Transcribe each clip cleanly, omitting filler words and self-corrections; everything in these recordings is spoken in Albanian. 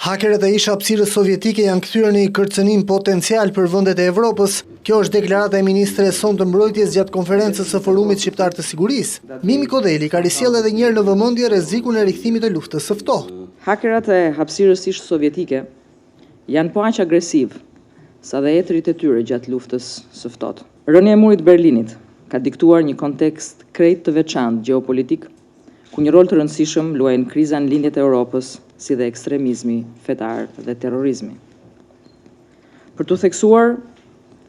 Hakerët e ish hapësirës sovjetike janë kthyer në një kërcënim potencial për vendet e Evropës. Kjo është deklarata e ministres sonë të mbrojtjes gjatë konferencës së Forumit Shqiptar të Sigurisë. Mimi Kodeli ka risjellë edhe një herë në vëmendje rrezikun e rikthimit të luftës së ftohtë. Hakerat e hapësirës ish sovjetike janë po aq agresiv sa dhe etrit e tyre gjatë luftës së ftohtë. Rënia e murit të Berlinit ka diktuar një kontekst krejt të veçantë gjeopolitik, ku një rol të rëndësishëm luajnë kriza në lindjet e Europës, si dhe ekstremizmi fetar dhe terrorizmi. Për të theksuar,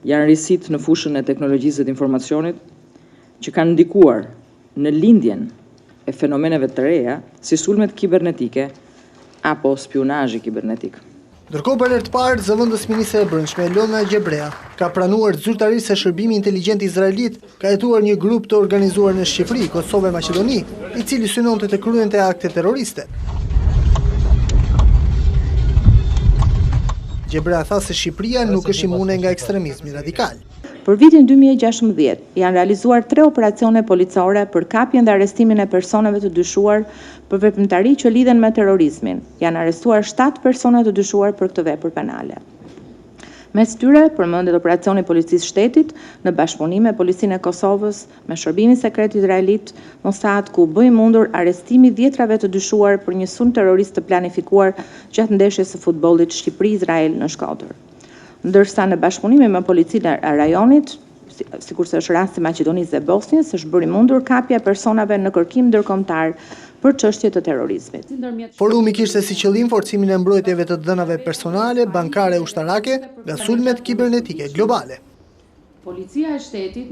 janë risit në fushën e teknologjisë dhe informacionit që kanë ndikuar në lindjen e fenomeneve të reja si sulmet kibernetike apo spionazhi kibernetik. Ndërkohë për herë të parë, zëvendës ministre e Brendshme Elona Gjebrea ka pranuar zyrtarisht se shërbimi inteligjent izraelit ka hetuar një grup të organizuar në Shqipëri, Kosovë e Maqedoni, i cili synonte të kryente akte terroriste. Gjebrea tha se Shqipëria nuk është imune nga ekstremizmi radikal. Për vitin 2016 janë realizuar 3 operacione policore për kapjen dhe arrestimin e personave të dyshuar për veprimtari që lidhen me terrorizmin. Janë arrestuar 7 persona të dyshuar për këtë vepër penale. Mes tyre përmendet operacioni policisë shtetit në bashkëpunim me policinë e Kosovës, me shërbimin sekret izraelit, Mossad, ku bëi mundur arrestimi 10 të dyshuar për një sulm terrorist të planifikuar gjatë ndeshjes së futbollit Shqipëri-Izrael në Shkodër. Ndërsa në bashkëpunim me policinë e rajonit, sikurse është rasti i Maqedonisë dhe Bosnjës, është bërë mundur kapja e personave në kërkim ndërkombëtar për çështje të terrorizmit. Forumi kishte si qëllim forcimin e mbrojtjeve të dhënave personale, bankare e ushtarake nga sulmet kibernetike globale. Policia e shtetit